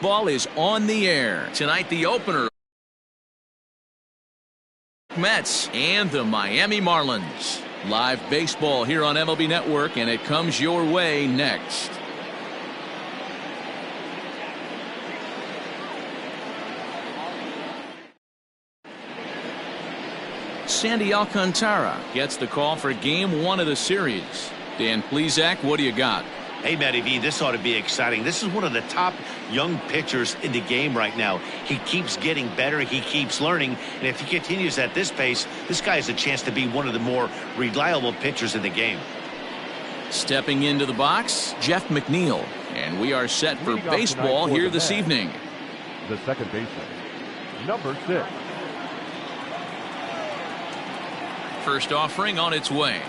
Ball is on the air. Tonight, the opener. Mets and the Miami Marlins. Live baseball here on MLB Network, and it comes your way next. Sandy Alcantara gets the call for game 1 of the series. Dan Plesac, what do you got? Hey, Matty V, this ought to be exciting. This is one of the top young pitchers in the game right now. He keeps getting better. He keeps learning. And if he continues at this pace, this guy has a chance to be one of the more reliable pitchers in the game. Stepping into the box, Jeff McNeil. And we are set for baseball here this evening. The second baseman, number 6. First offering on its way.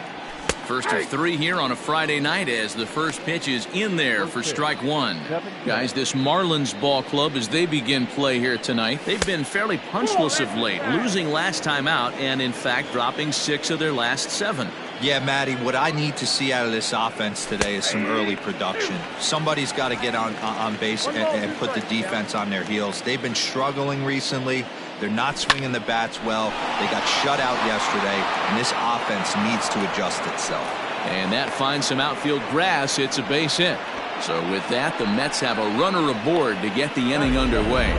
First of 3 here on a Friday night as the first pitch is in there for strike 1. Guys, this Marlins ball club, as they begin play here tonight, they've been fairly punchless of late, losing last time out and, in fact, dropping 6 of their last 7. Yeah, Matty, what I need to see out of this offense today is some early production. Somebody's got to get on base and put the defense on their heels. They've been struggling recently. They're not swinging the bats well. They got shut out yesterday, and this offense needs to adjust itself. And that finds some outfield grass. It's a base hit. So with that, the Mets have a runner aboard to get the inning underway.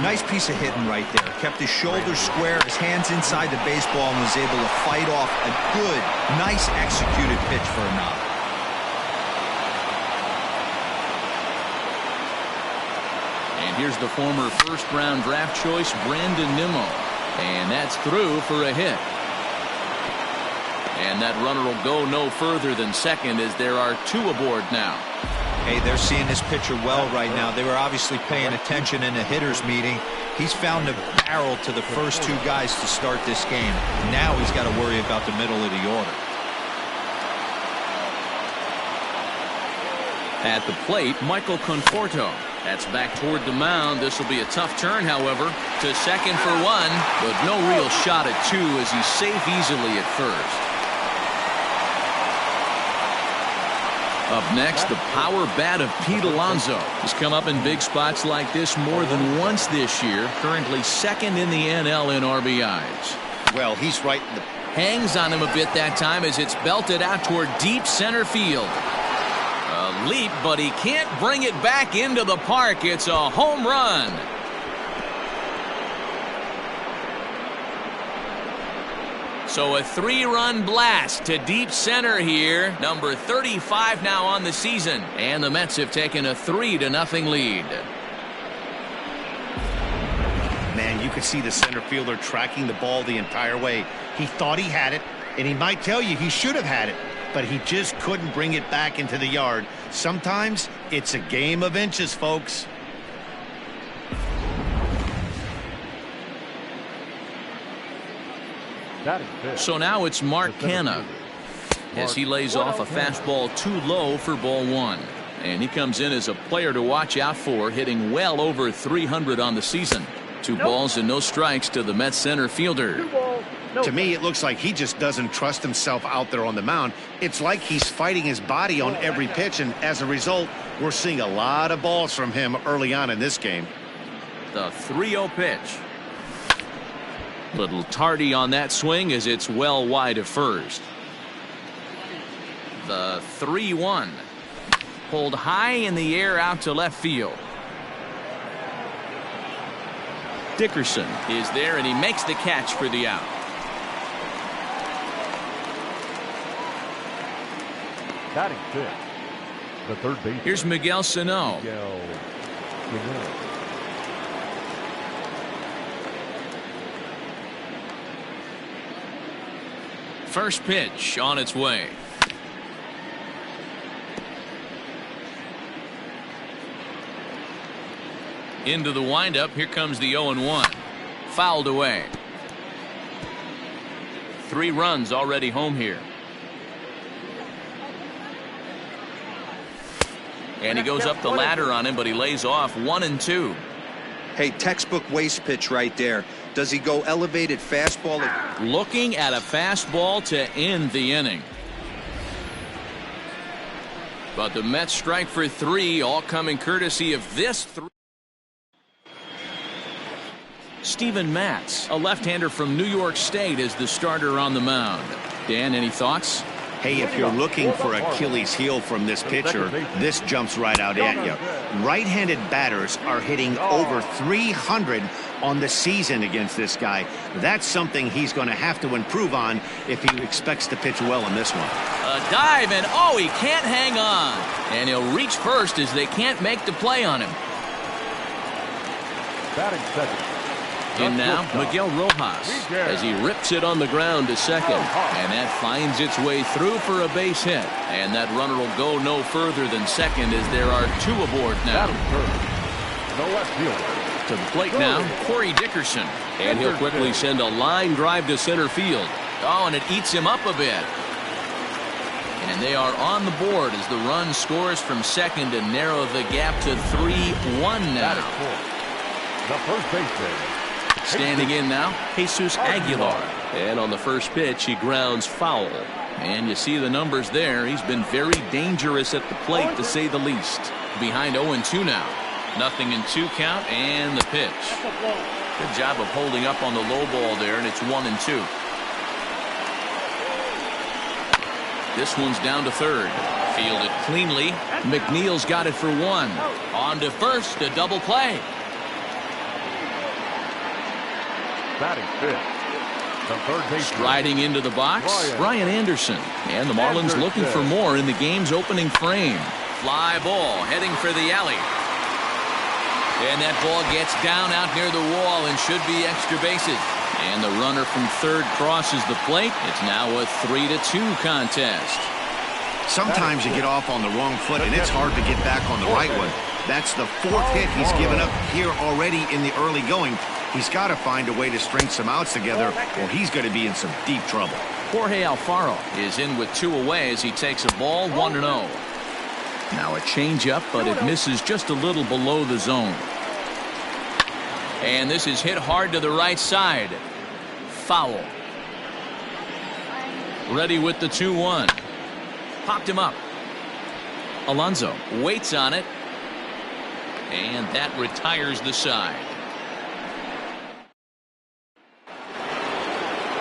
Nice piece of hitting right there. Kept his shoulders square, his hands inside the baseball, and was able to fight off a good, nice executed pitch for a knock. And here's the former first-round draft choice, Brandon Nimmo. And that's through for a hit. And that runner will go no further than second as there are 2 aboard now. Hey, they're seeing this pitcher well right now. They were obviously paying attention in the hitters meeting. He's found a barrel to the first 2 guys to start this game. Now he's got to worry about the middle of the order. At the plate, Michael Conforto. That's back toward the mound. This will be a tough turn, however, to second for 1, but no real shot at 2 as he's safe easily at first. Up next, the power bat of Pete Alonso. He's come up in big spots like this more than once this year. Currently second in the NL in RBIs. Well, he's right in the... Hangs on him a bit that time as it's belted out toward deep center field. A leap, but he can't bring it back into the park. It's a home run. So a 3-run blast to deep center here. Number 35 now on the season. And the Mets have taken a 3-0 lead. Man, you could see the center fielder tracking the ball the entire way. He thought he had it, and he might tell you he should have had it, but he just couldn't bring it back into the yard. Sometimes it's a game of inches, folks. So now it's Mark Canha as he lays off a fastball too low for ball 1. And he comes in as a player to watch out for, hitting well over 300 on the season. 2 balls and no strikes to the Mets center fielder. To me, it looks like he just doesn't trust himself out there on the mound. It's like he's fighting his body on every pitch, and as a result, we're seeing a lot of balls from him early on in this game. The 3-0 pitch. Little tardy on that swing as it's well wide of first. The 3-1. Pulled high in the air out to left field. Dickerson is there, and he makes the catch for the out. Batting 5th, the third base. Here's Miguel Sano. First pitch on its way. Into the windup. Here comes the 0-1. Fouled away. 3 runs already home here. And he goes up the ladder on him, but he lays off 1-2. Hey, textbook waste pitch right there. Does he go elevated fastball? Looking at a fastball to end the inning. But the Mets strike for 3, all coming courtesy of this 3. Steven Matz, a left-hander from New York State, is the starter on the mound. Dan, any thoughts? Hey, if you're looking for Achilles heel from this pitcher, this jumps right out at you. Right-handed batters are hitting over 300 on the season against this guy. That's something he's going to have to improve on if he expects to pitch well in this one. A dive, and oh, he can't hang on. And he'll reach first as they can't make the play on him. Batting second. In now, Miguel Rojas, as he rips it on the ground to second. And that finds its way through for a base hit. And that runner will go no further than second as there are 2 aboard now. The left fielder. To the plate now, Corey Dickerson. And he'll quickly send a line drive to center field. Oh, and it eats him up a bit. And they are on the board as the run scores from second to narrow the gap to 3-1 now. The first baseman. Standing in now, Jesus Aguilar. And on the first pitch, he grounds foul. And you see the numbers there. He's been very dangerous at the plate, to say the least. Behind 0-2 now. 0-2 count, and the pitch. Good job of holding up on the low ball there, and it's 1-2. This one's down to third. Fielded cleanly. McNeil's got it for 1. On to first, a double play. Batting fifth. The third baseman. Striding into the box, Brian Anderson. And the Marlins looking for more in the game's opening frame. Fly ball heading for the alley. And that ball gets down out near the wall and should be extra bases. And the runner from third crosses the plate. It's now a 3-2 contest. Sometimes you get off on the wrong foot, and it's hard to get back on the right one. That's the 4th hit he's given up here already in the early going. He's got to find a way to string some outs together, or he's going to be in some deep trouble. Jorge Alfaro is in with 2 away as he takes a ball 1-0. Now a changeup, but it misses just a little below the zone. And this is hit hard to the right side. Foul. Ready with the 2-1. Popped him up. Alonso waits on it. And that retires the side.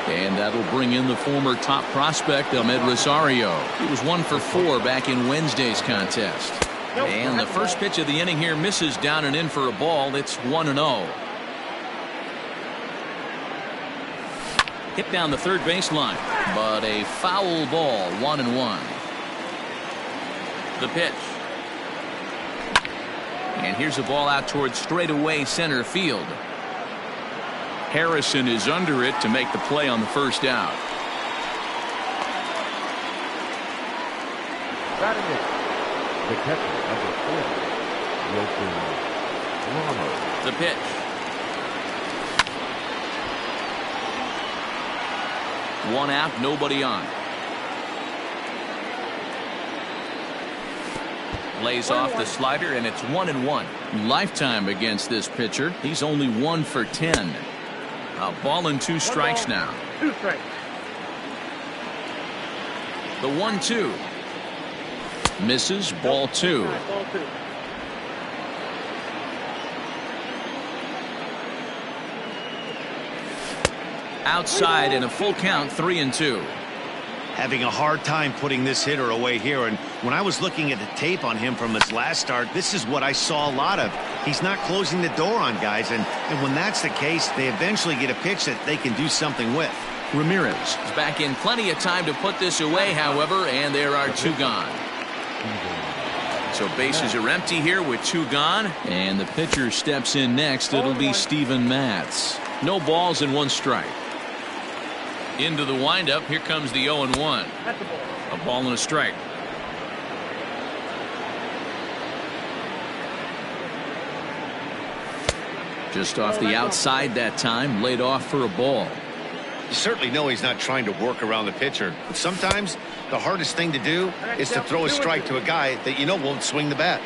And that'll bring in the former top prospect, Ahmed Rosario. He was 1 for 4 back in Wednesday's contest. And the first pitch of the inning here misses down and in for a ball. It's 1-0. Hit down the third baseline, but a foul ball, 1-1. The pitch. And here's a ball out towards straightaway center field. Harrison is under it to make the play on the first out. Batting eighth. The catcher, number 40, Wilson Ramos. The pitch. One out, nobody on. Lays off the slider, and it's 1-1. Lifetime against this pitcher. He's only 1 for 10. A ball and 2 strikes now. 2 strikes. The 1-2. Misses, ball 2. Ball 2. Outside and a full count, 3-2. Having a hard time putting this hitter away here, and when I was looking at the tape on him from his last start, this is what I saw a lot of. He's not closing the door on guys, and when that's the case, they eventually get a pitch that they can do something with. Ramirez is back in plenty of time to put this away, however, and there are 2 gone. So bases are empty here with 2 gone, and the pitcher steps in next. It'll be Steven Matz. No balls and 1 strike. Into the windup. Here comes the 0-1. A ball and a strike. Just off the outside that time. Laid off for a ball. You certainly know he's not trying to work around the pitcher, but sometimes the hardest thing to do is to throw a strike to a guy that you know won't swing the bat.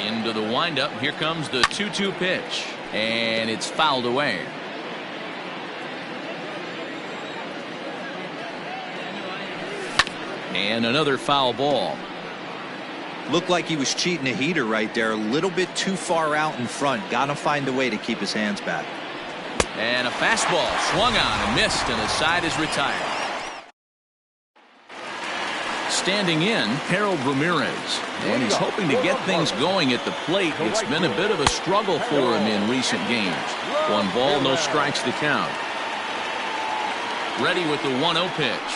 Into the windup. Here comes the 2-2 pitch, and it's fouled away. And another foul ball. Looked like he was cheating a heater right there. A little bit too far out in front. Got to find a way to keep his hands back. And a fastball swung on and missed, and the side is retired. Standing in, Harold Ramirez. And he's hoping to get things going at the plate. It's been a bit of a struggle for him in recent games. 1 ball, no strikes to count. Ready with the 1-0 pitch.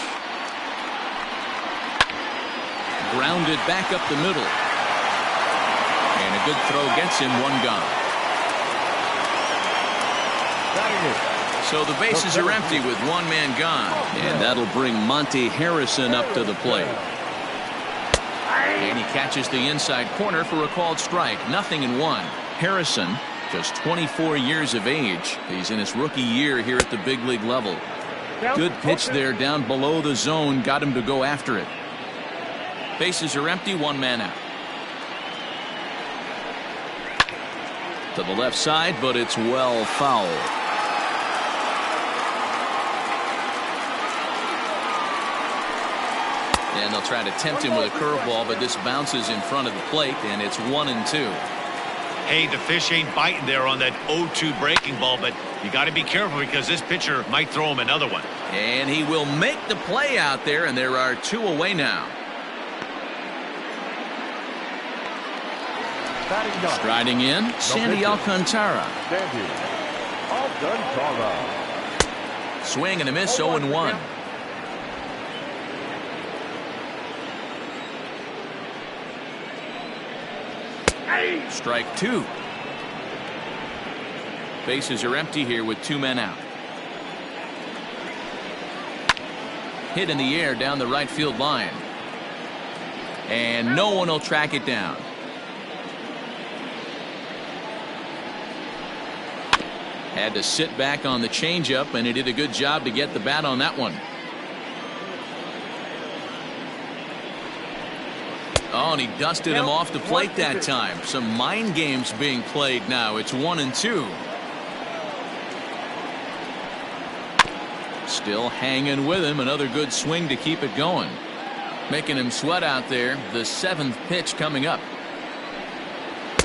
Grounded back up the middle. And a good throw gets him, 1 gone. So the bases are empty with 1 man gone. And that'll bring Monte Harrison up to the plate. And he catches the inside corner for a called strike. 0-1. Harrison, just 24 years of age. He's in his rookie year here at the big league level. Good pitch there down below the zone. Got him to go after it. Bases are empty. 1 man out. To the left side, but it's well fouled. And they'll try to tempt him with a curveball, but this bounces in front of the plate, and it's 1-2. Hey, the fish ain't biting there on that 0-2 breaking ball, but you got to be careful because this pitcher might throw him another one. And he will make the play out there, and there are 2 away now. Striding in, Sandy Alcantara. Swing and a miss, 0-1. Strike 2. Bases are empty here with 2 men out. Hit in the air down the right field line. And no one will track it down. Had to sit back on the changeup, and he did a good job to get the bat on that one. Oh, and he dusted him off the plate that time. Some mind games being played now. It's 1-2. Still hanging with him. Another good swing to keep it going. Making him sweat out there. The 7th pitch coming up.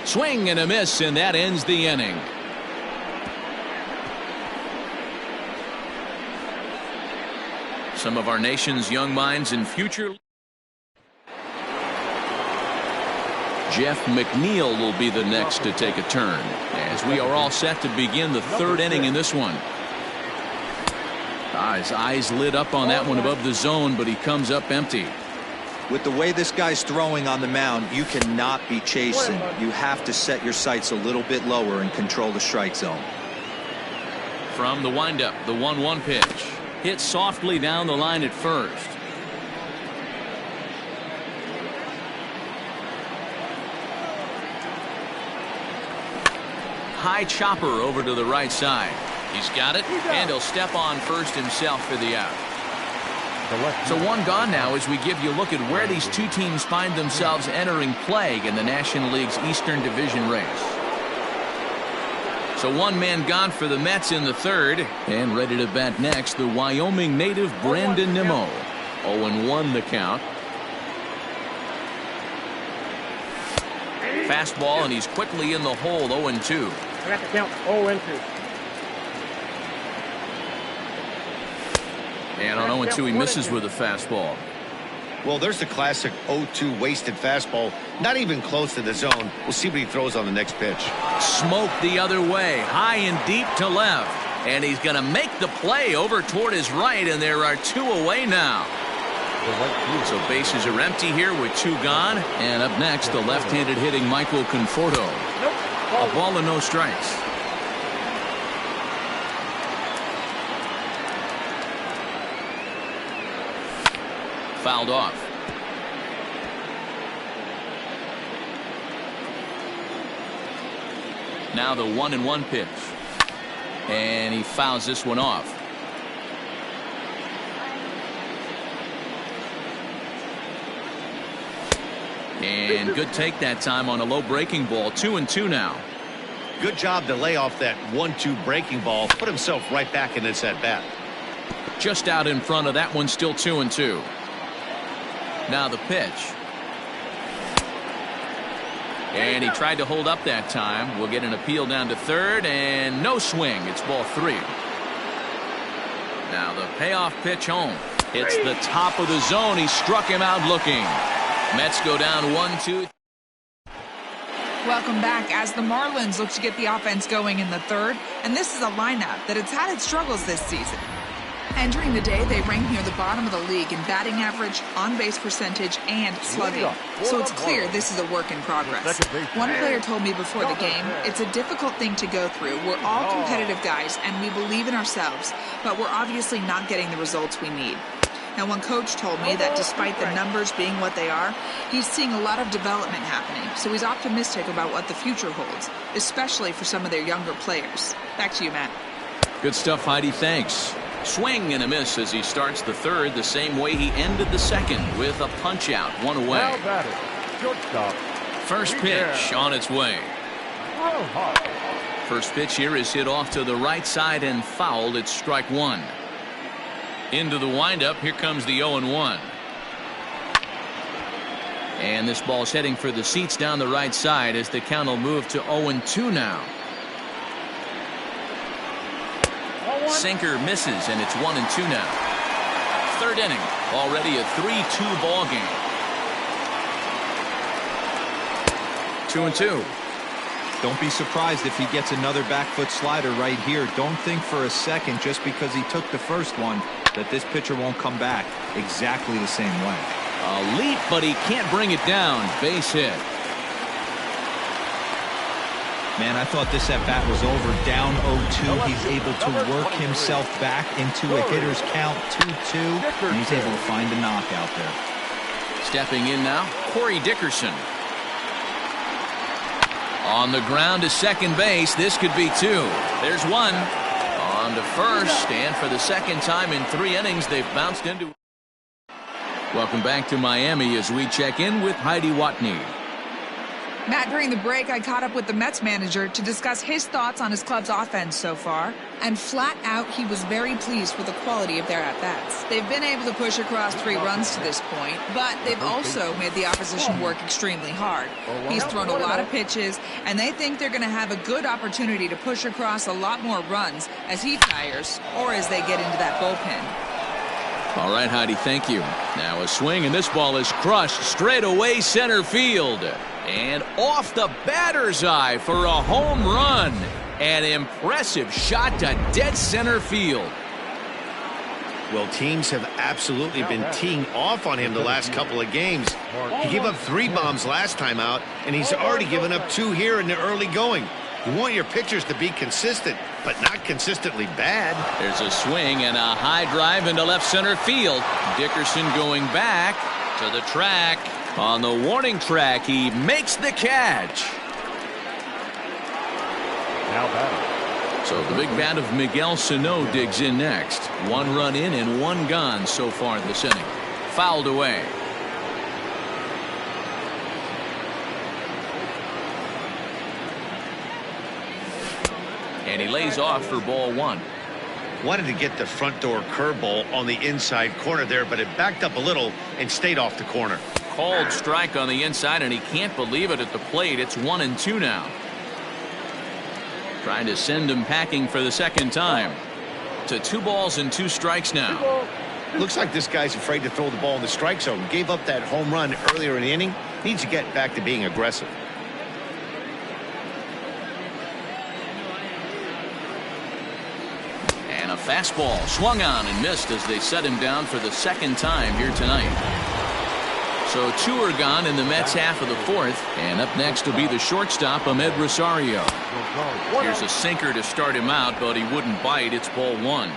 Swing and a miss, and that ends the inning. Some of our nation's young minds and future. Jeff McNeil will be the next to take a turn, as we are all set to begin the 3rd inning in this one. His eyes lit up on that one above the zone, but he comes up empty. With the way this guy's throwing on the mound, you cannot be chasing. You have to set your sights a little bit lower and control the strike zone. From the windup, the 1-1 pitch. Hit softly down the line at first. High chopper over to the right side. He's got it, and he'll step on first himself for the out. So 1 gone now as we give you a look at where these 2 teams find themselves entering play in the National League's Eastern Division race. So 1 man gone for the Mets in the 3rd, and ready to bat next, the Wyoming native Brandon Nimmo. 0-1 the count. Fastball, and he's quickly in the hole. 0-2. I got the count. 0-2. And on 0-2 he misses with a fastball. Well, there's the classic 0-2 wasted fastball. Not even close to the zone. We'll see what he throws on the next pitch. Smoke the other way, high and deep to left. And he's going to make the play over toward his right, and there are 2 away now. So bases are empty here with 2 gone. And up next, the left-handed hitting Michael Conforto. A ball and no strikes. Fouled off. Now the 1-1 pitch. And he fouls this one off. And good take that time on a low breaking ball. 2-2 now. Good job to lay off that 1-2 breaking ball. Put himself right back in this at bat. Just out in front of that one, still 2-2. Now the pitch. And he tried to hold up that time. We'll get an appeal down to third, and no swing. It's ball 3. Now the payoff pitch home. It's the top of the zone. He struck him out looking. Mets go down 1-2. Welcome back as the Marlins look to get the offense going in the third. And this is a lineup that has had its struggles this season. Entering the day, they rank near the bottom of the league in batting average, on-base percentage, and slugging. So it's clear this is a work in progress. One player told me before the game, it's a difficult thing to go through. We're all competitive guys, and we believe in ourselves, but we're obviously not getting the results we need. Now, one coach told me that despite the numbers being what they are, he's seeing a lot of development happening, so he's optimistic about what the future holds, especially for some of their younger players. Back to you, Matt. Good stuff, Heidi. Thanks. Swing and a miss as he starts the third the same way he ended the second with a punch out, 1 away. First pitch on its way. First pitch here is hit off to the right side and fouled. It's strike 1. Into the windup. Here comes the 0-1. And this ball's heading for the seats down the right side as the count will move to 0-2 now. Sinker misses, and it's 1-2 now. Third inning, already a 3-2 ball game. 2-2. Don't be surprised if he gets another back foot slider right here. Don't think for a second, just because he took the first one, that this pitcher won't come back exactly the same way. A leap, but he can't bring it down. Base hit. Man, I thought this at-bat was over. Down 0-2. He's able to work himself back into a hitter's count 2-2, and he's able to find a knockout there. Stepping in now, Corey Dickerson. On the ground to second base. This could be 2. There's 1. On to first, and for the second time in 3 innings, they've bounced into. Welcome back to Miami as we check in with Heidi Watney. Matt, during the break, I caught up with the Mets manager to discuss his thoughts on his club's offense so far. And flat out, he was very pleased with the quality of their at-bats. They've been able to push across 3 runs to this point, but they've also made the opposition work extremely hard. He's thrown a lot of pitches, and they think they're going to have a good opportunity to push across a lot more runs as he tires or as they get into that bullpen. All right, Heidi, thank you. Now a swing, and this ball is crushed straight away center field. And off the batter's eye for a home run. An impressive shot to dead center field. Well, teams have absolutely been teeing off on him the last couple of games. He gave up 3 bombs last time out, and he's already given up 2 here in the early going. You want your pitchers to be consistent, but not consistently bad. There's a swing and a high drive into left center field. Dickerson going back to the track. On the warning track, he makes the catch. Now batting. So the big bat of Miguel Sano digs in next. 1 run in and 1 gone so far this inning. Fouled away. And he lays off for ball 1. Wanted to get the front door curveball on the inside corner there, but it backed up a little and stayed off the corner. Called strike on the inside, and he can't believe it at the plate. It's 1-2 now. Trying to send him packing for the second time. To 2 balls and 2 strikes now. Looks like this guy's afraid to throw the ball in the strike zone. Gave up that home run earlier in the inning. Needs to get back to being aggressive. And a fastball swung on and missed as they set him down for the second time here tonight. So 2 are gone in the Mets half of the 4th. And up next will be the shortstop, Ahmed Rosario. Here's a sinker to start him out, but he wouldn't bite. It's ball 1.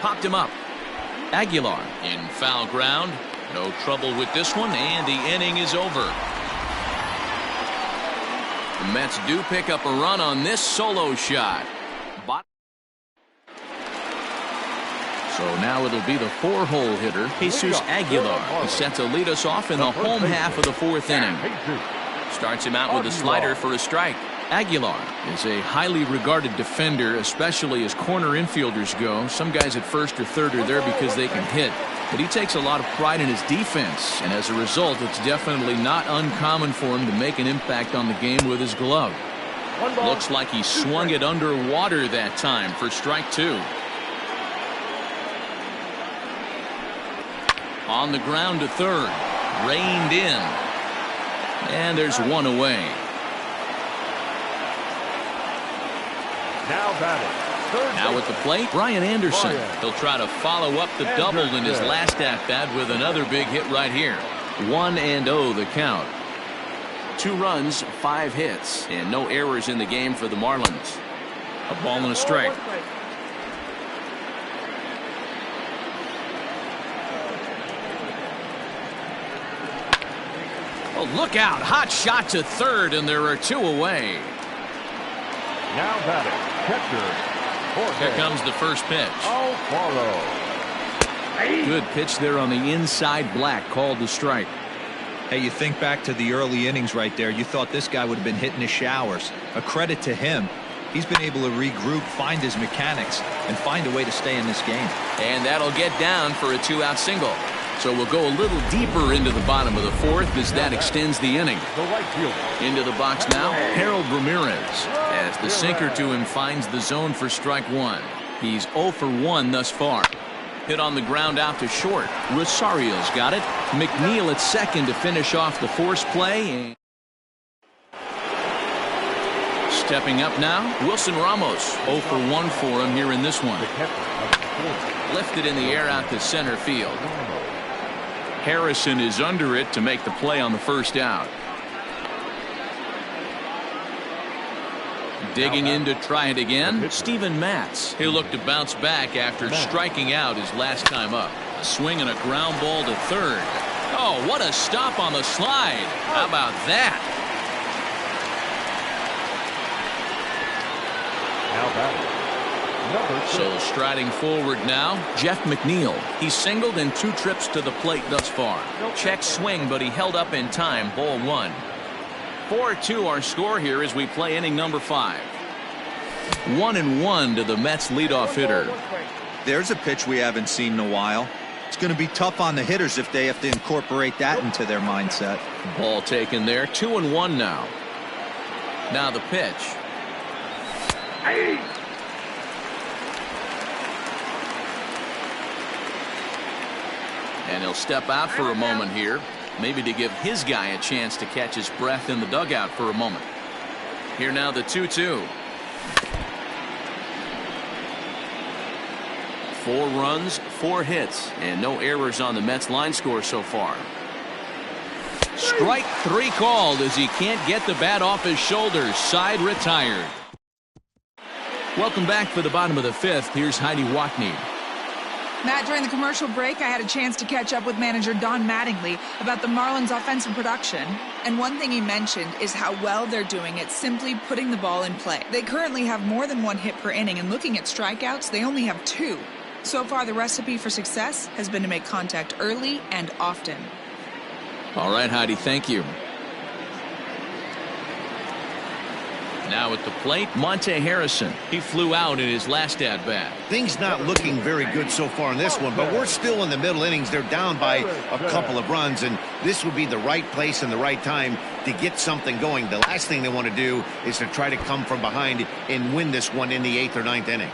Popped him up. Aguilar in foul ground. No trouble with this one, and the inning is over. The Mets do pick up a run on this solo shot. So now it'll be the 4-hole hitter, Jesus Aguilar, who's set to lead us off in the home half of the 4th inning. Starts him out with a slider for a strike. Aguilar is a highly regarded defender, especially as corner infielders go. Some guys at first or third are there because they can hit, but he takes a lot of pride in his defense, and as a result, it's definitely not uncommon for him to make an impact on the game with his glove. Looks like he swung it underwater that time for strike 2. On the ground to third, reined in, and there's one away. Now at the plate, Brian Anderson. He'll try to follow up the double in his last at-bat with another big hit right here. 1-0 the count. 2 runs, 5 hits, and no errors in the game for the Marlins. A ball and a strike. Oh, look out. Hot shot to third, and there are 2 away. Now batting, catcher. Here comes the first pitch. Good pitch there on the inside. Black called the strike. Hey, you think back to the early innings right there. You thought this guy would have been hitting his showers. A credit to him. He's been able to regroup, find his mechanics, and find a way to stay in this game. And that'll get down for a 2-out single. So we'll go a little deeper into the bottom of the 4th as that extends the inning. Into the box now, Harold Ramirez, as the sinker to him finds the zone for strike 1. He's 0 for 1 thus far. Hit on the ground out to short. Rosario's got it. McNeil at second to finish off the force play. Stepping up now, Wilson Ramos. 0 for 1 for him here in this one. Lifted in the air out to center field. Harrison is under it to make the play on the first out. Digging in to try it again, Steven Matz. He'll look to bounce back after striking out his last time up. A swing and a ground ball to third. Oh, what a stop on the slide. How about that? Now batting. So striding forward now, Jeff McNeil. He singled in 2 trips to the plate thus far. Check swing, but he held up in time. Ball 1. 4-2 our score here as we play inning number 5. 1-1 to the Mets leadoff hitter. There's a pitch we haven't seen in a while. It's going to be tough on the hitters if they have to incorporate that into their mindset. Ball taken there. 2-1 now. Now the pitch. And he'll step out for a moment here, maybe to give his guy a chance to catch his breath in the dugout for a moment. Here now the 2-2. 4 runs, 4 hits, and no errors on the Mets line score so far. Strike 3 called as he can't get the bat off his shoulders. Side retired. Welcome back for the bottom of the 5th. Here's Heidi Watney. Matt, during the commercial break, I had a chance to catch up with manager Don Mattingly about the Marlins' offensive production. And one thing he mentioned is how well they're doing at simply putting the ball in play. They currently have more than 1 hit per inning, and looking at strikeouts, they only have 2. So far, the recipe for success has been to make contact early and often. All right, Heidi, thank you. Now at the plate, Monte Harrison. He flew out in his last at-bat. Things not looking very good so far in this one, but we're still in the middle innings. They're down by a couple of runs, and this would be the right place and the right time to get something going. The last thing they want to do is to try to come from behind and win this one in the 8th or 9th inning.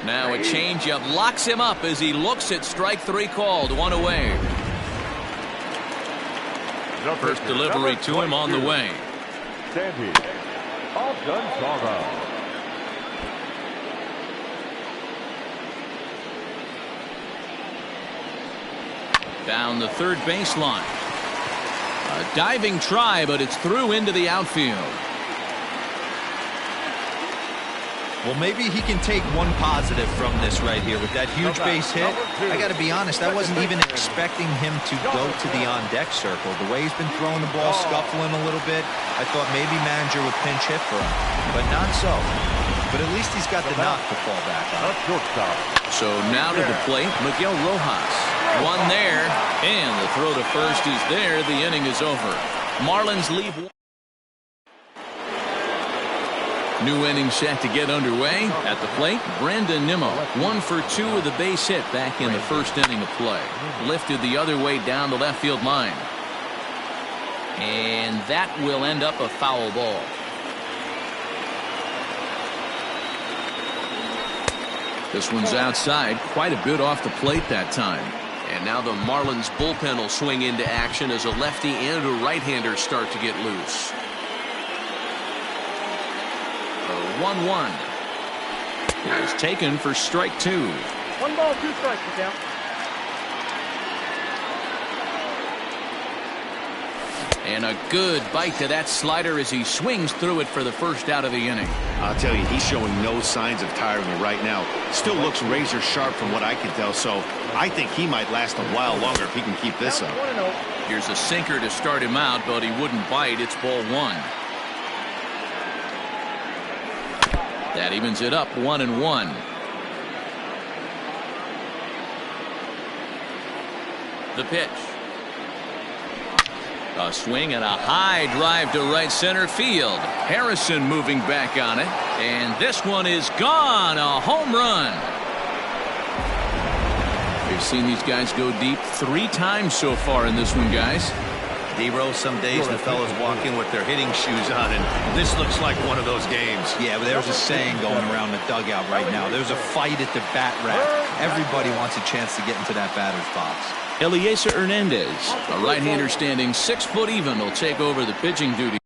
Now a changeup locks him up as he looks at strike 3 called. 1 away. First delivery to him on the way. Sandy. Alcantara. Down the third baseline. A diving try, but it's through into the outfield. Well, maybe he can take one positive from this right here with that huge base hit. I got to be honest, I wasn't even expecting him to go to the on-deck circle. The way he's been throwing the ball, scuffling a little bit, I thought maybe manager would pinch hit for him, but not so. But at least he's got the knock to fall back on. So now to the plate, Miguel Rojas. One there, and the throw to first is there. The inning is over. Marlins leave. New inning set to get underway. At the plate, Brandon Nimmo. 1 for 2 with a base hit back in the first inning of play. Lifted the other way down the left field line. And that will end up a foul ball. This one's outside, quite a bit off the plate that time. And now the Marlins bullpen will swing into action as a lefty and a right-hander start to get loose. 1-1 is taken for strike 2. 1 ball, 2 strikes, count. And a good bite to that slider as he swings through it for the first out of the inning. I'll tell you, he's showing no signs of tiring right now. Still looks razor sharp from what I can tell, so I think he might last a while longer if he can keep this up. Here's a sinker to start him out, but he wouldn't bite. It's ball 1. That evens it up 1-1. The pitch. A swing and a high drive to right center field. Harrison moving back on it. And this one is gone. A home run. We've seen these guys go deep 3 times so far in this one, guys. D-Row, some days the fellas walk in with their hitting shoes on, and this looks like one of those games. Yeah, but there's a saying going around the dugout right now. There's a fight at the bat rack. Everybody wants a chance to get into that batter's box. Eliezer Hernandez, a right-hander standing 6 foot even, will take over the pitching duty.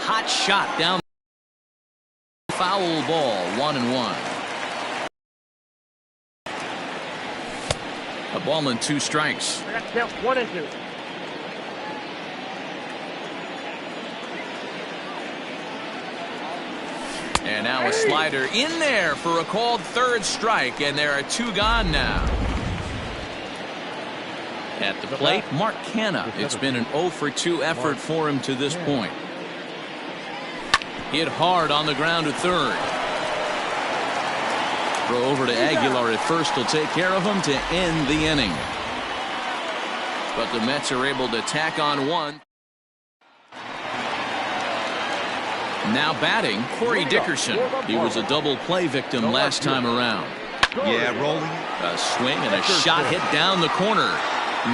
Hot shot down. Foul ball, 1-1. A ball and 2 strikes. I got to count 1 and 2. And now a slider in there for a called 3rd strike, and there are 2 gone now. At the plate, Mark Canha. It's been an 0 for 2 effort for him to this point. Hit hard on the ground to 3rd. Throw over to Aguilar at first will take care of him to end the inning. But the Mets are able to tack on 1. Now batting, Corey Dickerson. He was a double play victim last time around. Yeah, rolling. A swing and a shot hit down the corner.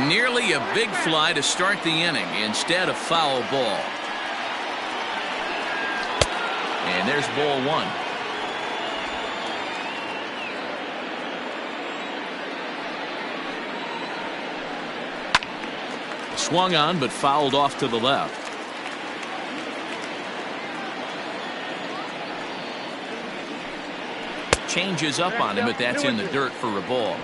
Nearly a big fly to start the inning. Instead, a foul ball. And there's ball 1. Swung on, but fouled off to the left. Changes up on him, but that's in the dirt for a ball.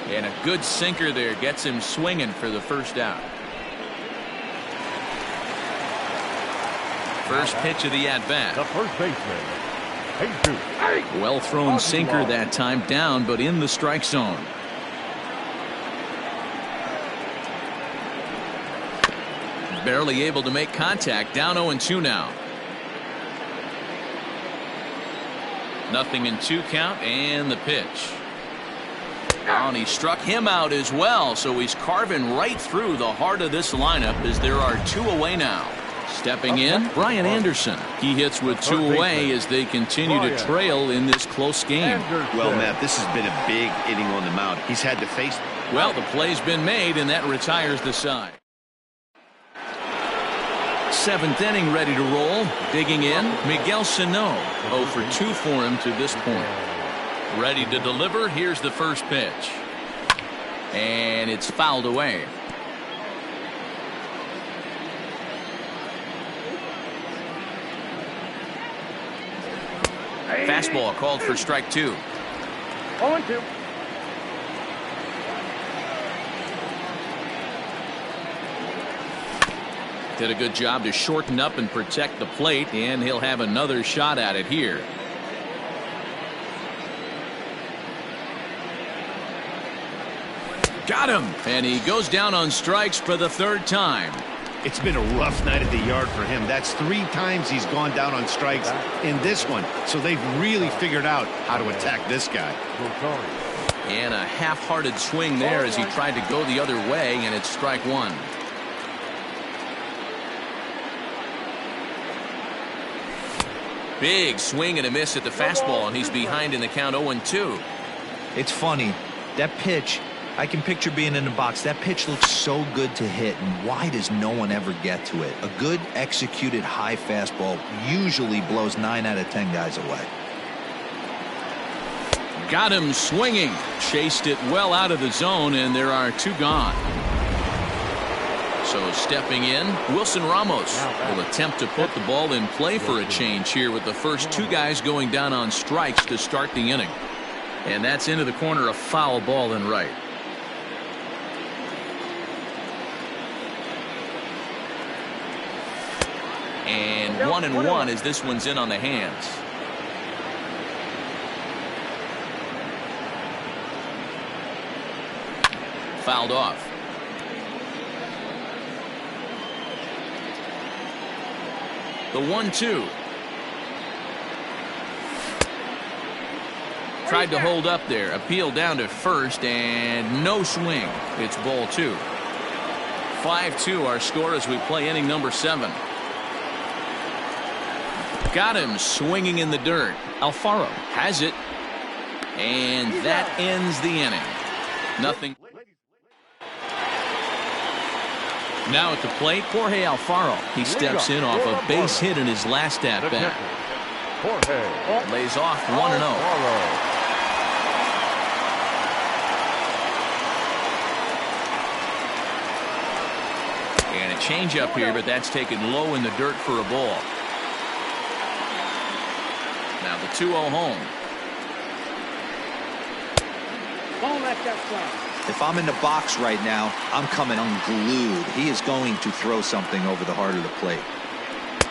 And a good sinker there gets him swinging for the first out. First pitch of the at-bat. The first baseman, Jesus. Well thrown sinker that time, down but in the strike zone. Barely able to make contact. Down 0-2 now. 0-2 count, and the pitch. And he struck him out as well, so he's carving right through the heart of this lineup as there are 2 away now. Stepping in, Brian Anderson. He hits with 2 away as they continue to trail in this close game. Well, Matt, this has been a big inning on the mound. He's had to face. Well, the play's been made, and that retires the side. seventh inning ready to roll. Digging in, Miguel Sano. 0 for 2 for him to this point. Ready to deliver. Here's the first pitch. And it's fouled away. Fastball called for strike 2. 0-2. Did a good job to shorten up and protect the plate, and he'll have another shot at it here. Got him, and he goes down on strikes for the third time. It's been a rough night at the yard for him. That's 3 times he's gone down on strikes in this one. So they've really figured out how to attack this guy. And a half-hearted swing there as he tried to go the other way, and it's strike 1. Big swing and a miss at the fastball, and he's behind in the count 0-2. It's funny. That pitch, I can picture being in the box. That pitch looks so good to hit, and why does no one ever get to it? A good executed high fastball usually blows 9 out of 10 guys away. Got him swinging. Chased it well out of the zone, and there are 2 gone. So stepping in, Wilson Ramos will attempt to put the ball in play for a change here with the first 2 guys going down on strikes to start the inning. And that's into the corner, a foul ball and right. And 1-1 as this one's in on the hands. Fouled off. The 1-2. Tried to hold up there. Appeal down to first and no swing. It's ball 2. 5-2 our score as we play inning number 7. Got him swinging in the dirt. Alfaro has it. And that ends the inning. Nothing. Now at the plate, Jorge Alfaro. He steps in off a base hit in his last at-bat. Lays off 1-0. And a changeup here, but that's taken low in the dirt for a ball. Now the 2-0 home. If I'm in the box right now, I'm coming unglued. He is going to throw something over the heart of the plate.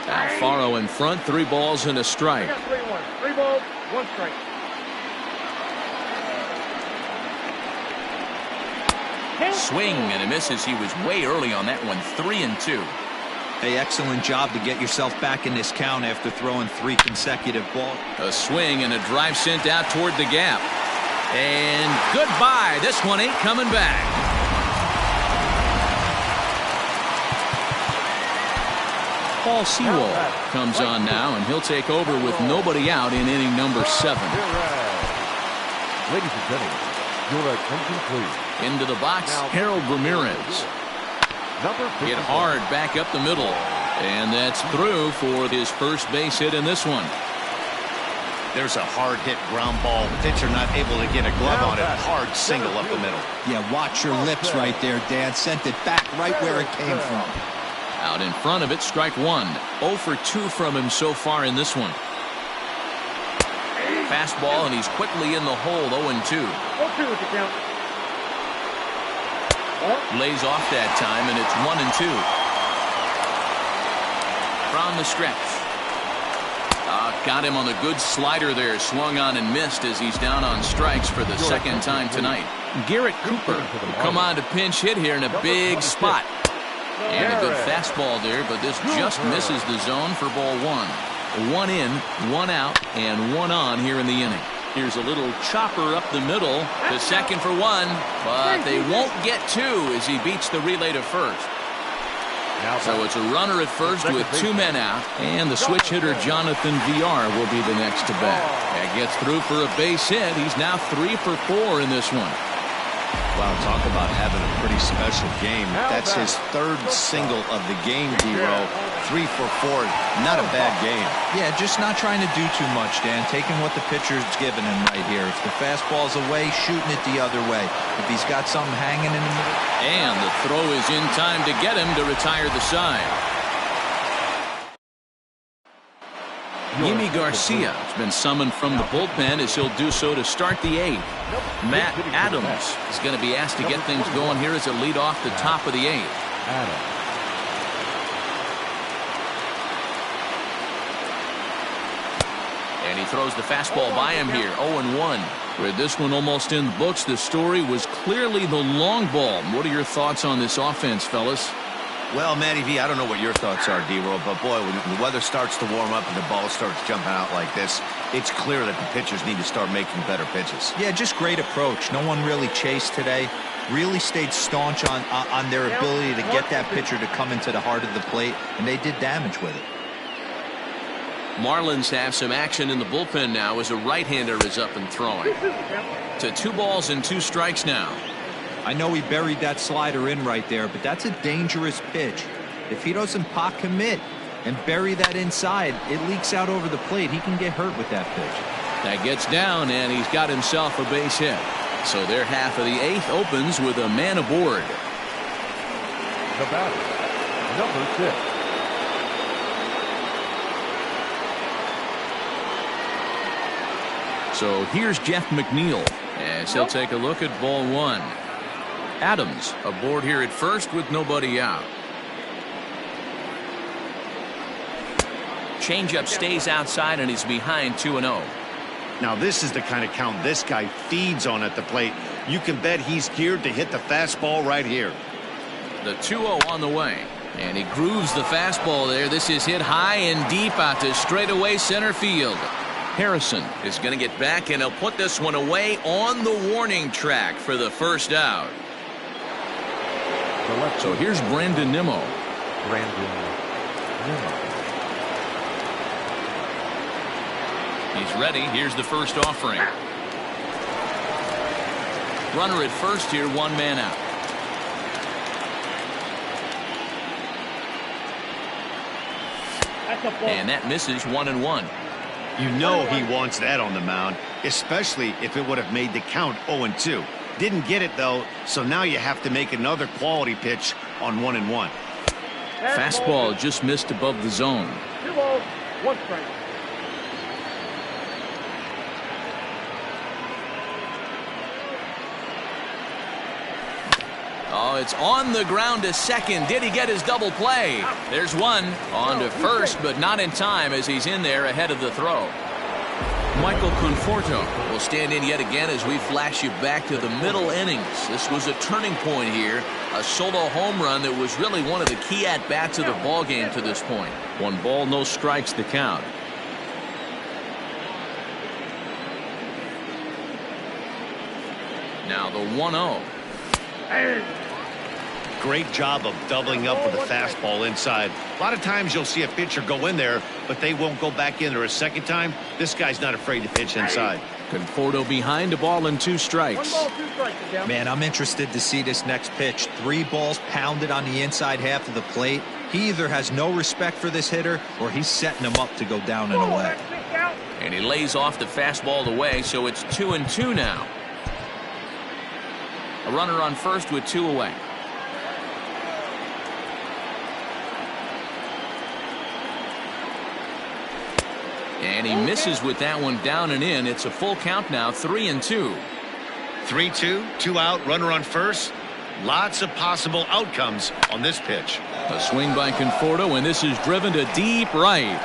Alfaro in front, 3 balls and a strike. 3 balls, 1 strike. Swing and a miss as he was way early on that one. 3-2. Hey, excellent job to get yourself back in this count after throwing 3 consecutive balls. A swing and a drive sent out toward the gap. And goodbye. This one ain't coming back. Paul Sewell comes on now, and he'll take over with nobody out in inning number 7. Ladies and gentlemen, your attention please. Into the box, Harold Ramirez. Hit hard back up the middle. And that's through for his first base hit in this one. There's a hard hit ground ball. Pitcher not able to get a glove on it. Hard single up the middle. Yeah, watch your lips right there, Dan. Sent it back right where it came from. Out in front of it, strike 1. 0 for 2 from him so far in this one. Fastball, and he's quickly in the hole. 0-2. 0-2 with the count. Lays off that time, and it's 1-2. From the stretch. Got him on the good slider there. Swung on and missed as he's down on strikes for the second time tonight. Garrett Cooper will come on to pinch hit here in a big spot. And a good fastball there, but this just misses the zone for ball 1. 1 in, 1 out, and 1 on here in the inning. Here's a little chopper up the middle to second for 1, but they won't get 2 as he beats the relay to first. So it's a runner at first with 2 men out, and the switch hitter Jonathan VR will be the next to bat. That gets through for a base hit. He's now 3 for 4 in this one. Wow, talk about having a pretty special game. That's his third single of the game, D-Row. 3 for 4. Not a bad game. Yeah, just not trying to do too much, Dan. Taking what the pitcher's giving him right here. If the fastball's away, shooting it the other way. If he's got something hanging in the middle. And the throw is in time to get him to retire the side. Yimi Garcia has been summoned from the bullpen as he'll do so to start the 8th. Matt Adams is going to be asked to get things going here as a lead off the top of the 8th. And he throws the fastball by him here, 0-1. With this one almost in the books, the story was clearly the long ball. What are your thoughts on this offense, fellas? Well, Matty V, I don't know what your thoughts are, D-Roll, but boy, when the weather starts to warm up and the ball starts jumping out like this, it's clear that the pitchers need to start making better pitches. Yeah, just great approach. No one really chased today. Really stayed staunch on their ability to get that pitcher to come into the heart of the plate, and they did damage with it. Marlins have some action in the bullpen now as a right-hander is up and throwing. To 2 balls and 2 strikes now. I know he buried that slider in right there, but that's a dangerous pitch. If he doesn't pot commit and bury that inside, it leaks out over the plate. He can get hurt with that pitch. That gets down, and he's got himself a base hit. So their half of the 8th opens with a man aboard. The batter, number 6. So here's Jeff McNeil as he'll take a look at ball 1. Adams aboard here at first with nobody out. Changeup stays outside and he's behind 2-0. Now this is the kind of count this guy feeds on at the plate. You can bet he's geared to hit the fastball right here. The 2-0 on the way. And he grooves the fastball there. This is hit high and deep out to straightaway center field. Harrison is going to get back and he'll put this one away on the warning track for the first out. So here's Brandon Nimmo. He's ready. Here's the first offering. Runner at first here, 1 man out. And that misses 1-1. You know he wants that on the mound, especially if it would have made the count 0-2. Didn't get it, though, so now you have to make another quality pitch on 1-1. Fastball just missed above the zone. 2 balls, 1 strike. Oh, it's on the ground to second. Did he get his double play? There's one on to first, but not in time as he's in there ahead of the throw. Michael Conforto will stand in yet again as we flash you back to the middle innings. This was a turning point here. A solo home run that was really one of the key at-bats of the ball game to this point. 1 ball, no strikes the count. Now the 1-0. Great job of doubling up with a fastball inside. A lot of times you'll see a pitcher go in there, but they won't go back in there a second time. This guy's not afraid to pitch inside. Conforto behind, 1 ball and 2 strikes. 1 ball, 2 strikes. Man, I'm interested to see this next pitch. 3 balls pounded on the inside half of the plate. He either has no respect for this hitter or he's setting him up to go down and away. And he lays off the fastball away, so it's 2-2 now. A runner on first with 2 away. And he misses with that one down and in. It's a full count now, 3-2. 3-2, 2 out, runner on first. Lots of possible outcomes on this pitch. A swing by Conforto, and this is driven to deep right.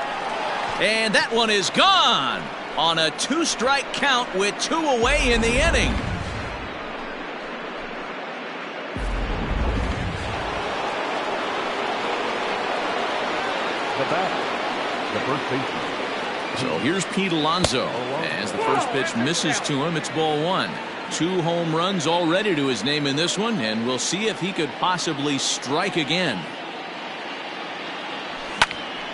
And that one is gone on a 2-strike count with 2 away in the inning. The batter, the first baseman. So here's Pete Alonso. As the first pitch misses to him, it's ball 1. 2 home runs already to his name in this one, and we'll see if he could possibly strike again.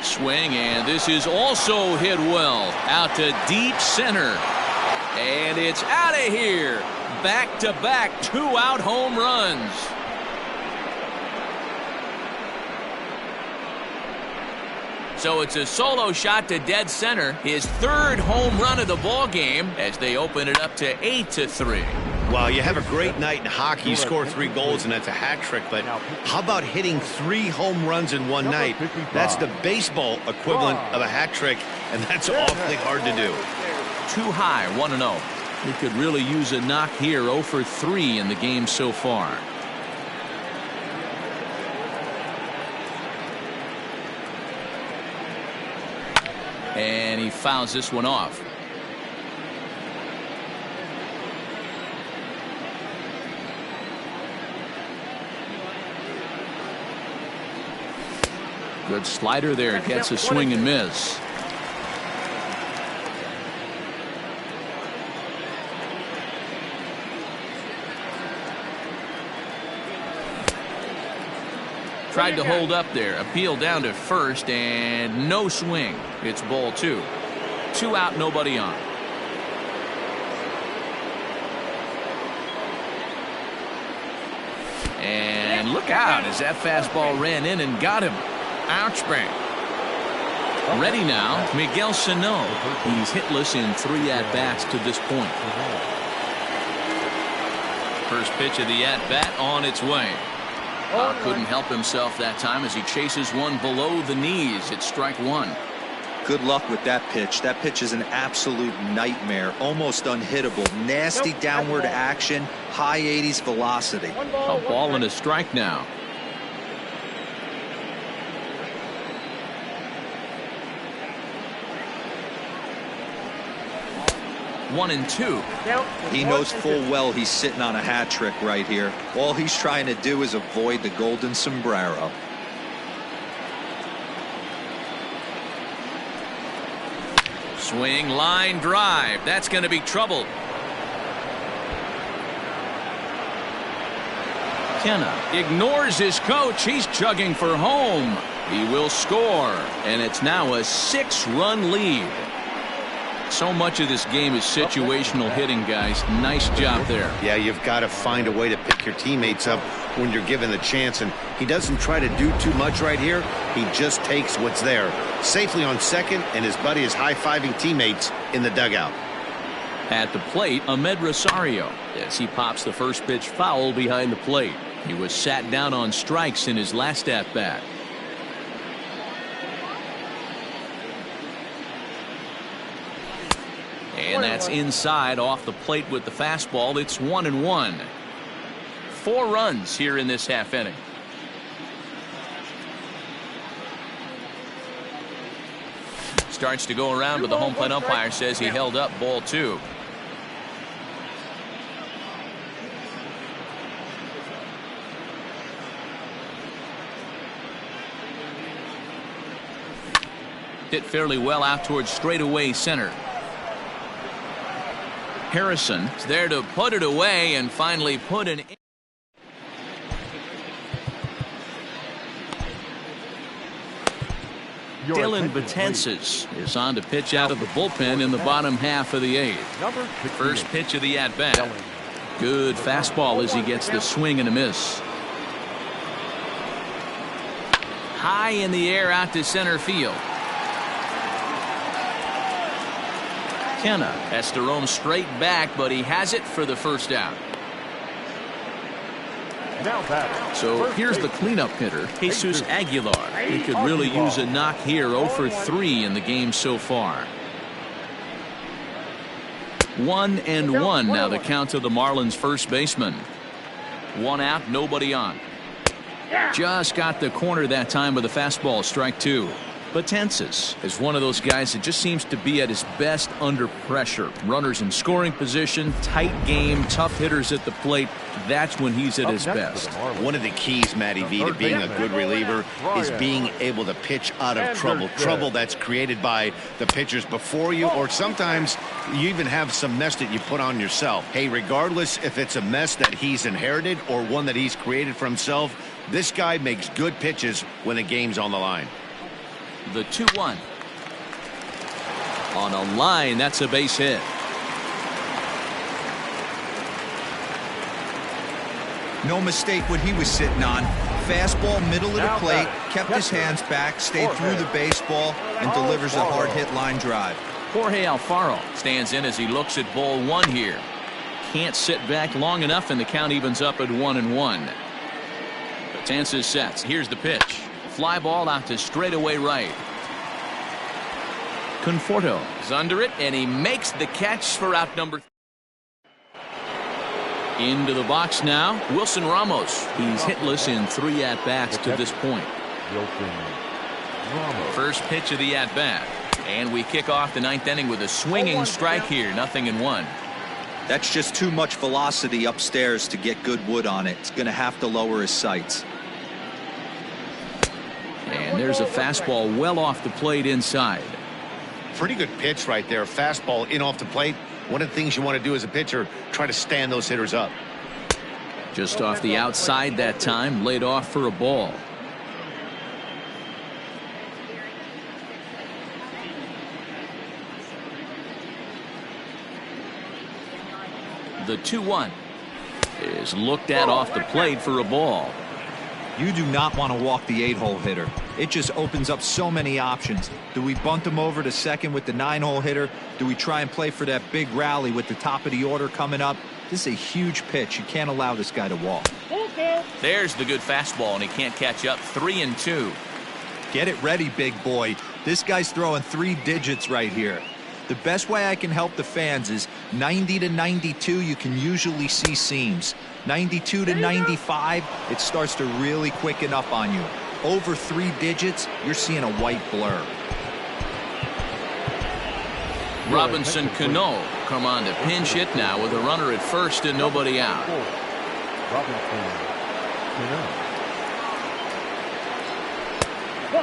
Swing, and this is also hit well out to deep center. And it's out of here. Back-to-back 2-out home runs. So it's a solo shot to dead center. His third home run of the ball game as they open it up to 8-3. Well, you have a great night in hockey. You score 3 goals, and that's a hat trick. But how about hitting 3 home runs in one night? That's the baseball equivalent of a hat trick, and that's awfully hard to do. Too high, 1-0. He could really use a knock here. 0 for 3 in the game so far. And he fouls this one off. Good slider there. Gets a swing and miss. Tried to hold up there. Appeal down to first and no swing. It's ball 2. 2 out, nobody on. And look out as that fastball ran in and got him. Ouch bang. Ready now, Miguel Sano. He's hitless in 3 at-bats to this point. First pitch of the at-bat on its way. Couldn't help himself that time as he chases one below the knees. It's strike 1. Good luck with that pitch. That pitch is an absolute nightmare. Almost unhittable. Nasty downward action. High 80s velocity. A ball and a strike now. One and 2. He knows full well he's sitting on a hat trick right here. All he's trying to do is avoid the golden sombrero. Swing, line drive. That's going to be trouble. Kenna ignores his coach. He's chugging for home. He will score, and it's now a 6-run lead. So much of this game is situational hitting, guys. Nice job there. Yeah, you've got to find a way to pick your teammates up when you're given the chance, and he doesn't try to do too much right here. He just takes what's there. Safely on second, and his buddy is high-fiving teammates in the dugout. At the plate, Ahmed Rosario, as he pops the first pitch foul behind the plate. He was sat down on strikes in his last at-bat. And that's inside off the plate with the fastball. It's 1-1. 4 runs here in this half inning. Starts to go around, but the home plate umpire says he held up ball 2. Hit fairly well out towards straightaway center. Harrison is there to put it away and finally put an. Dylan Betances is on to pitch out of the bullpen in the bottom half of the 8th. First pitch of the at-bat. Good fastball as he gets the swing and a miss. High in the air out to center field. Kenna has to roam straight back, but he has it for the first out. So here's the cleanup hitter, Jesus Aguilar. He could really use a knock here. 0 for 3 in the game so far. 1-1 now the count to the Marlins first baseman. 1 out, nobody on. Just got the corner that time with a fastball, strike 2. Betances is one of those guys that just seems to be at his best under pressure. Runners in scoring position, tight game, tough hitters at the plate. That's when he's at his best. One of the keys, Matty V, to being a good reliever is being able to pitch out of trouble. Trouble that's created by the pitchers before you, or sometimes you even have some mess that you put on yourself. Hey, regardless if it's a mess that he's inherited or one that he's created for himself, this guy makes good pitches when the game's on the line. The 2-1. On a line, that's a base hit. No mistake what he was sitting on. Fastball, middle of the plate, kept his hands back, stayed through the baseball, and delivers a hard-hit line drive. Jorge Alfaro stands in as he looks at ball one here. Can't sit back long enough, and the count evens up at 1-1. Betances sets. Here's the pitch. Fly ball out to straightaway right. Conforto is under it, and he makes the catch for out number 3. Into the box now, Wilson Ramos. He's hitless in 3 at-bats to this point. First pitch of the at-bat. And we kick off the 9th inning with a swinging strike here. 0-1. That's just too much velocity upstairs to get good wood on it. It's going to have to lower his sights. And there's a fastball well off the plate inside. Pretty good pitch right there. Fastball in off the plate. One of the things you want to do as a pitcher, try to stand those hitters up. Just off the outside that time, laid off for a ball. The 2-1 is looked at off the plate for a ball. You do not want to walk the 8-hole hitter. It just opens up so many options. Do we bunt him over to second with the 9-hole hitter? Do we try and play for that big rally with the top of the order coming up? This is a huge pitch. You can't allow this guy to walk. There's the good fastball, and he can't catch up. 3-2. Get it ready, big boy. This guy's throwing 3 digits right here. The best way I can help the fans is 90 to 92, you can usually see seams. 92 to 95, it starts to really quicken up on you. Over 3 digits, you're seeing a white blur. Robinson Cano come on to pinch hit now with a runner at first and nobody out.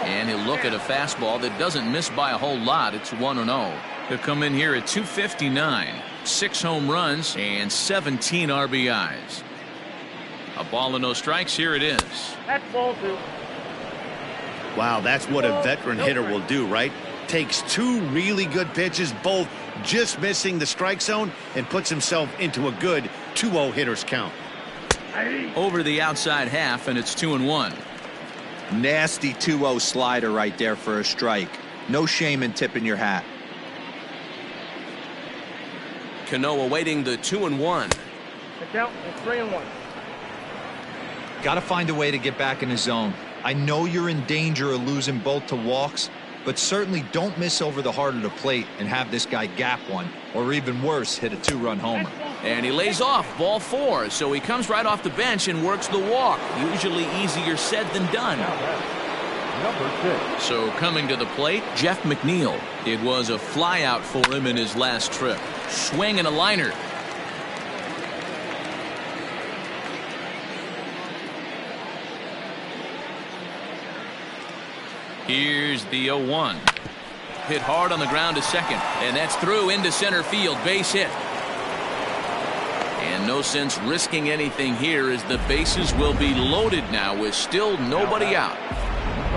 And he'll look at a fastball that doesn't miss by a whole lot. It's 1-0. He'll come in here at 259. 6 home runs and 17 RBIs. A ball and no strikes. Here it is. That's ball 2. Wow, that's what a veteran hitter will do, right? Takes 2 really good pitches, both just missing the strike zone, and puts himself into a good 2-0 hitter's count. Over the outside half, and it's 2-1. Nasty 2-0 slider right there for a strike. No shame in tipping your hat. Cano awaiting the 2-1. The count is 3-1. Got to find a way to get back in the zone. I know you're in danger of losing both to walks, but certainly don't miss over the heart of the plate and have this guy gap one, or even worse, hit a 2-run homer. And he lays off ball 4, so he comes right off the bench and works the walk. Usually easier said than done. So coming to the plate, Jeff McNeil. It was a fly out for him in his last trip. Swing and a liner. Here's the 0-1. Hit hard on the ground to second, and that's through into center field. Base hit. And no sense risking anything here as the bases will be loaded now with still nobody out.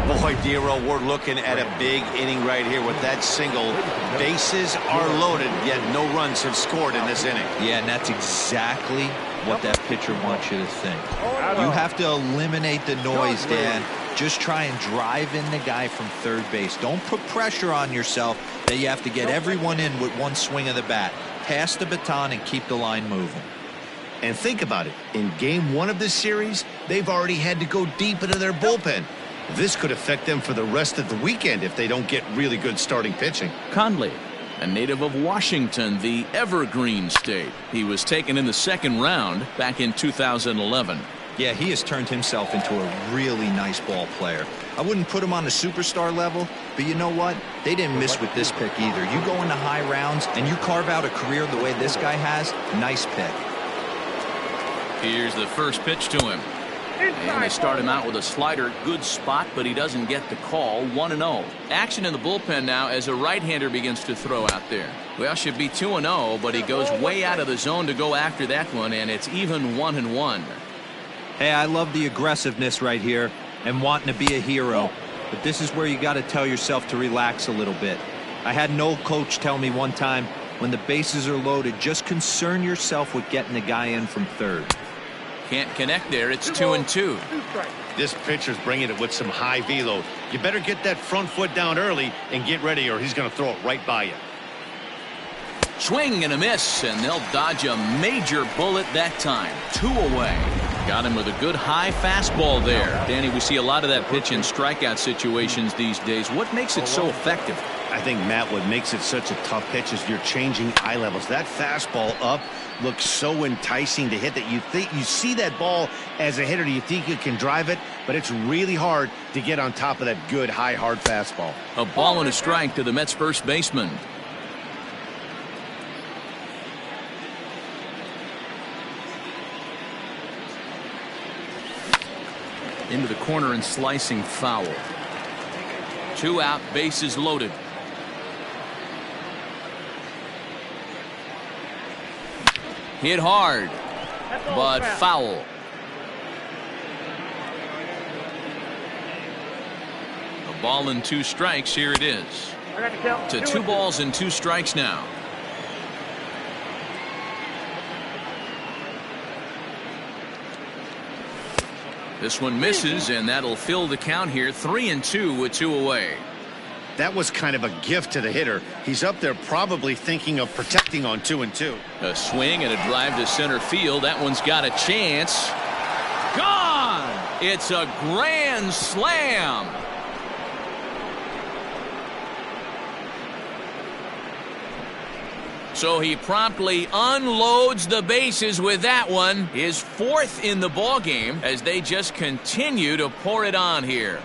Boy, Dero, we're looking at a big inning right here with that single. Bases are loaded, yet no runs have scored in this inning. Yeah, and that's exactly what that pitcher wants you to think. You have to eliminate the noise, Dan. Just try and drive in the guy from third base. Don't put pressure on yourself that you have to get everyone in with one swing of the bat. Pass the baton and keep the line moving. And think about it. In game 1 of this series, they've already had to go deep into their bullpen. This could affect them for the rest of the weekend if they don't get really good starting pitching. Conley, a native of Washington, the Evergreen State. He was taken in the 2nd round back in 2011. Yeah, he has turned himself into a really nice ball player. I wouldn't put him on the superstar level, but you know what? They didn't miss with this pick either. You go into high rounds and you carve out a career the way this guy has, nice pick. Here's the first pitch to him. And they start him out with a slider. Good spot, but he doesn't get the call. 1-0. Action in the bullpen now as a right-hander begins to throw out there. Well, should be 2-0, but he goes way out of the zone to go after that one, and it's even 1-1. Hey, I love the aggressiveness right here and wanting to be a hero, but this is where you got to tell yourself to relax a little bit. I had an old coach tell me one time, when the bases are loaded, just concern yourself with getting the guy in from third. Can't connect there. It's 2-2. 2 strikes. This pitcher's bringing it with some high velo. You better get that front foot down early and get ready, or he's going to throw it right by you. Swing and a miss, and they'll dodge a major bullet that time. 2 away. Got him with a good high fastball there. Danny, we see a lot of that pitch in strikeout situations these days. What makes it so effective? I think, Matt, what makes it such a tough pitch is you're changing eye levels. That fastball up looks so enticing to hit that you see that ball as a hitter, you think you can drive it, but it's really hard to get on top of that good high hard fastball. A ball and a strike to the Mets first baseman. Into the corner and slicing foul. 2 out, bases loaded. Hit hard, but foul. A ball and 2 strikes. Here it is. I got the count. To 2 balls and 2 strikes now. This one misses, and that'll fill the count here. 3-2 with 2 away. That was kind of a gift to the hitter. He's up there probably thinking of protecting on 2-2. A swing and a drive to center field. That one's got a chance. Gone! It's a grand slam. So he promptly unloads the bases with that one. His 4th in the ball game as they just continue to pour it on here.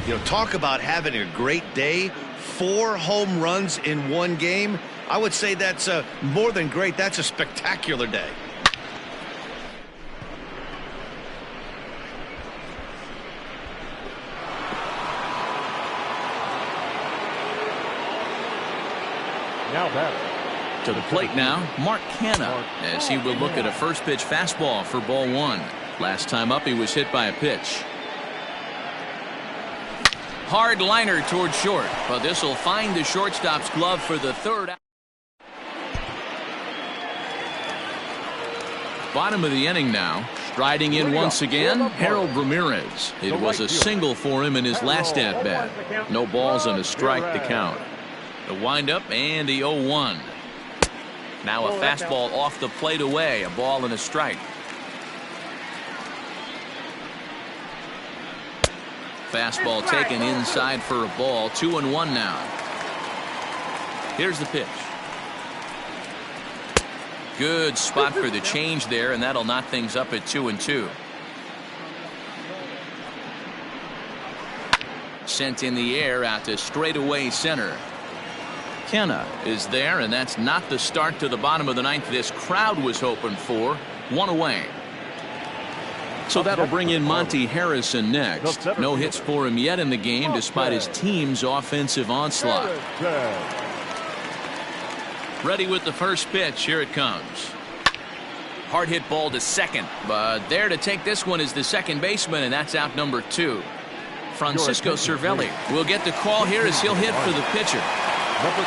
You know, talk about having a great day. 4 home runs in 1 game. I would say that's more than great. That's a spectacular day. Now batting. To the plate now, Mark Canha, as he will look at a first pitch fastball for ball 1. Last time up, he was hit by a pitch. Hard liner toward short, but this will find the shortstop's glove for the 3rd out. Bottom of the inning now. Striding in once again, Harold Ramirez. It was a single for him in his last at-bat. No balls and a strike to count. The windup and the 0-1. Now a fastball off the plate away. A ball and a strike. Fastball taken inside for a ball. 2-1 now. Here's the pitch. Good spot for the change there, and that'll knock things up at 2-2. Sent in the air out to straightaway center. Canha is there, and that's not the start to the bottom of the 9th this crowd was hoping for. 1 away. So that'll bring in Monty Harrison next. No hits for him yet in the game despite his team's offensive onslaught. Ready with the first pitch. Here it comes. Hard hit ball to second, but there to take this one is the second baseman, and that's out number 2. Francisco Cervelli will get the call here as he'll hit for the pitcher. Number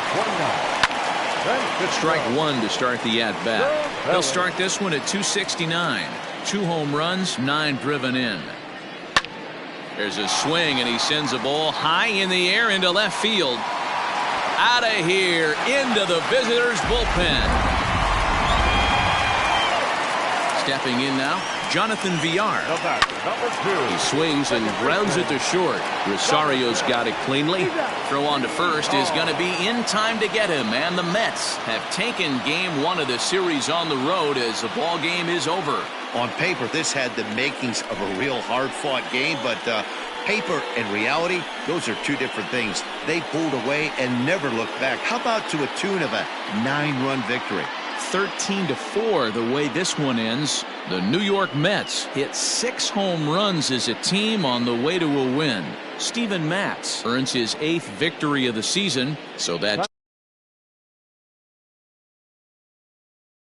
29. Strike 1 to start the at-bat. He'll start this one at 269. 2 home runs, 9 driven in. There's a swing, and he sends a ball high in the air into left field. Out of here, into the visitors' bullpen. Stepping in now, Jonathan Villar. He swings and grounds it to short. Rosario's got it cleanly. Throw on to first is going to be in time to get him, and the Mets have taken game 1 of the series on the road as the ball game is over. On paper, this had the makings of a real hard-fought game, but paper and reality, those are 2 different things. They pulled away and never looked back. How about to a tune of a 9-run victory? 13-4 the way this one ends. The New York Mets hit 6 home runs as a team on the way to a win. Steven Matz earns his 8th victory of the season, so that